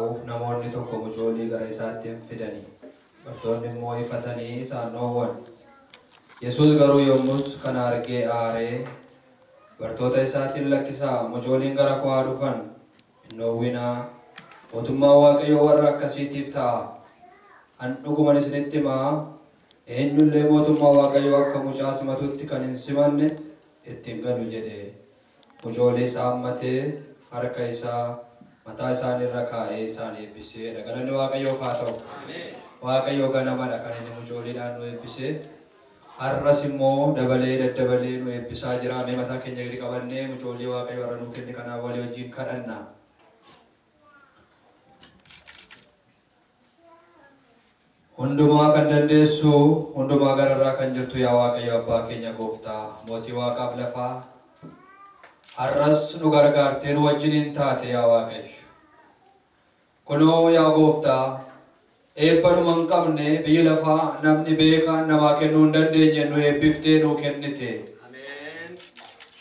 Uf namoonni tokko mucoolii gara isaatti hin fidanii. Bartoonni immoo ifatanii isaan dhoowwan. Yesuus garuu yommus kana argee aaree bartoota isaatiin lakkisaa mucooliin gara koo haa dhufan hin dhoowwinaa. Mootummaan Waaqayyoo warra akkasiitiif ta'a. An dhuguman isinitti himaa eenyullee mootummaa Waaqayyoo akka mucaa simatutti kan hin simanne ittiin galu jedhe. Mucoolii isaa hammatee harka isaa mataa isaaniirra kaa'ee isaan eebbisee galanni Waaqayyoof haa ta'u. Waaqayyoo ganamadha kan inni mucooliidhaan nu eebbisee. Har'as immoo dabalee daddabalee nu eebbisaa jira. Mee mataa keenya gadi qabannee mucoolii Waaqayyoo irra nu kenne kanaaf walii wajjin kadhanna. Hundumaa kan dandeessu, hundumaa gararraa kan jirtu yaa Waaqayyo Abbaa keenya Gooftaa, mootii Waaqaaf lafaa. Har'as nu gargaartee nu wajjiniin taate yaa Waaqayyo. Kunoo yaa Gooftaa, eebba numa hin qabne biyya lafaa namni beekaan namaa kennuu hin dandeenye nu eebbiftee nu kennite.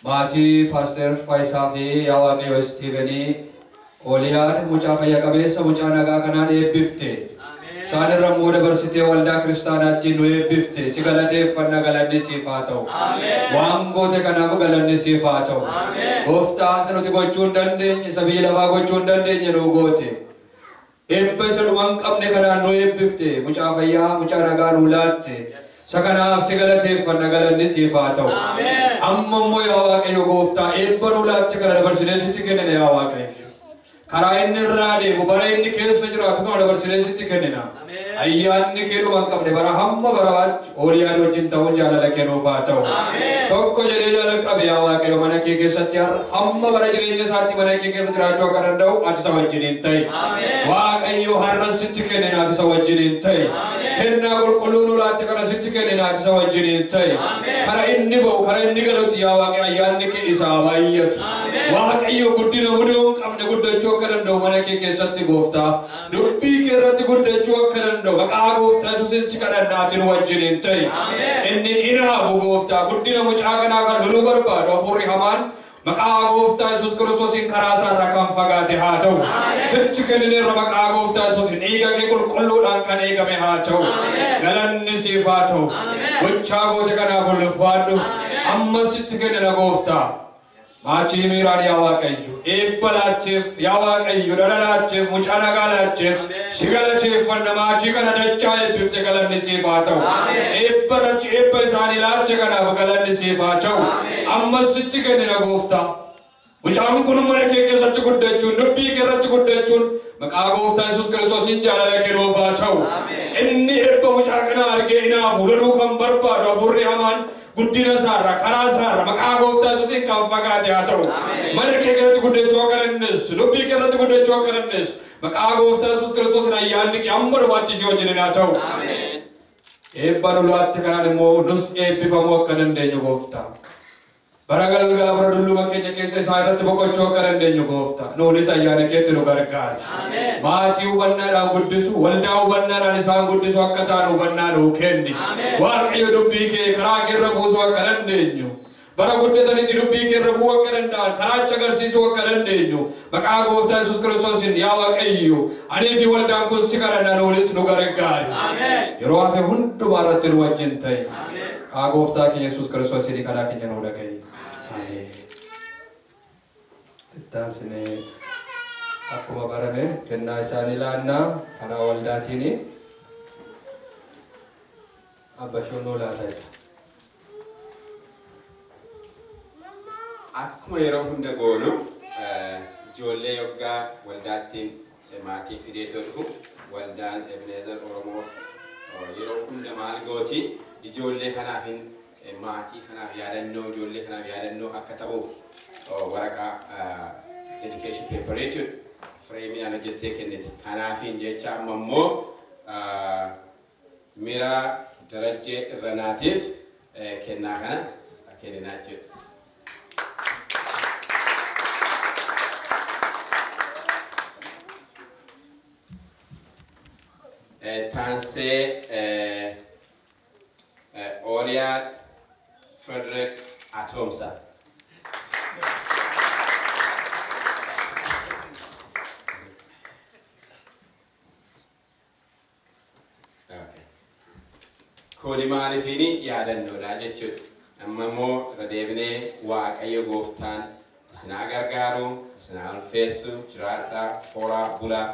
Maatii Paaster Faayisaa fi yaa Waaqayyo Istiivenii Ooliyaad mucaa fayya qabeessa mucaa nagaa kanaan eebbifte. Isaan irra immoo dabarsitee waldaa kiristaanaatti nu eebbifte. Si galateeffanna galanni siif haa ta'u. Waan goote kanaaf galanni siif haa ta'u. Gooftaa isa nuti gochuu hin dandeenye, isa biyya lafaa gochuu hin dandeenye nu goote. Eebba isa dhuma hin qabne kanaan nu eebbifte. Mucaa fayyaa, mucaa nagaa nu laatte. Isa kanaaf si galateeffanna galanni siif haa ta'u. Amma immoo yaa Waaqayyo Gooftaa eebba nu laatte kana dabarsinee sitti kennina yaa Waaqayyo. Karaa inni irraa deemu bara inni keessa jiraatu kana dabarsinee sitti kennina. Ayyaanni kee dhuma hin qabne bara hamma baraatti Ooliyaad wajjin ta'uun jaalala kennuuf haa ta'u. Tokko jedhee jaalala qabe yaa Waaqayyo mana kee keessatti hamma bara jireenya isaatti mana kee keessa jiraachuu akka danda'u ati isa wajjiniin ta'i. Waaqayyo har'as sitti kennina ati isa wajjiniin ta'i. Kennaa qulqulluu nu laatte kana sitti kennina ati isa wajjiniin ta'i. Kara inni ba'u kara inni galutti yaa Waaqayyo ayyaanni kee isaa baay'atu. Waaqayyo guddina muduu hin qabne guddachuu akka danda'u mana kee keessatti Gooftaa. Dubbii kee irratti guddachuu akka danda'u maqaa Gooftaa Yesuusiin si kadhanna ati nu wajjiniin ta'i. Inni inaafu Gooftaa guddina mucaa kanaa kan loluu barbaadu hafuurri hamaan maqaa Gooftaa Yesuus Kiristoosiin karaa isaarraa kan fagaate haa ta'u. Sitti kennineerra maqaa Gooftaa Yesuusiin dhiiga kee qulqulluudhaan kan eegame haa ta'u. Galanni siif haa ta'u. Gochaa goote kanaaf ulfaadhu. Amma sitti kennina Gooftaa. Maatii miiraan yaa Waaqayyo eebba laacheef yaa Waaqayyo dhala laacheef mucaa nagaa laacheef si galateeffanna maatii kana dachaa eebbifte galanni siif haa ta'u. Eebba isaanii laache kanaaf galanni siif haa ta'u. Ammas sitti kennina Gooftaa. Mucaan kun mana kee keessatti guddachuun dubbii kee irratti guddachuun maqaa Gooftaa Yesuus Kiristoosiin jaalala kennuuf haa ta'u. Inni eebba mucaa kana argee inaafu loluu kan barbaadu hafuurri hamaan guddina isaarraa karaa isaarraa maqaa Gooftaa Yesuusiin kan fagaate haa ta'u. Mana kee keessatti guddachuu akka dandeessu dubbii kee irratti guddachuu akka dandeessu maqaa Gooftaa Yesuus Kiristoosiin ayyaanni kee hamma dhumaatti ishee wajjiniin haa ta'u. Eebba nu laatte kanaan immoo nus eebbifamuu akka dandeenyu Gooftaa. Bara galgala bara dulluma keenya keessa isaa irratti boqochuu akka dandeenyu Gooftaa. Nuunis ayyaana keetti nu gargaari. Maatii hubannaadhaan guddisu, waldaa hubannaadhaan isaan guddisu akka taanu hubannaa nuu kenni. Waaqayyo dubbii kee karaa kee irra buusuu akka dandeenyu. Bara guddatanitti dubbii kee irra bu'uu akka danda'an, karaacha agarsiisuu akka dandeenyu. Maqaa Gooftaa Yesuus Kiristoosiin yaa Waaqayyo, anii fi waldaan kun si kadhanna nuunis nu gargaari. Yeroo hafe hundumaa irratti nu wajjin ta'i. Maqaa Gooftaa keenya Yesuus Kiristoosiin karaa keenya nu dhaga'i. Ittaansinee akkuma barame kennaa isaanii laannaa karaa waldaatiin abbashoon nuu laata isa. Akkuma yeroo hunda goonu ijoollee yoggaa waldaattiin maatii fideetoo dhufu waldaan Ebenezer Oromoo yeroo hunda maal gooti ijoollee kanaafin maatii kanaaf yaadannoo ijoollee kanaaf yaadannoo akka ta'uuf waraqaa dedication paper jechuudha. Fireemiin ana jettee kenniti. Kanaafiin jecha amma immoo Miraa Darajjee Irranaatiif kennaa kana kenninaa jechuudha. Tansee Ooliyaad Frederick Atomsa. kuni maaliifini yaadannoodha jechuudha. Amma immoo irra deebinee Waaqayyo gooftaan isin gargaaru, isin ulfeessu, jiraadhaa, horaa, bulaa,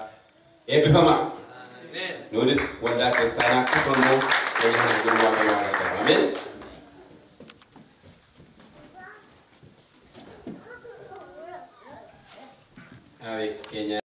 eebbifamaa. Nuunis waldaa kiristaanaa akkasuma immoo waliin gurguruu Waaqayyo gargaaru. Ameen. Alex Kenya.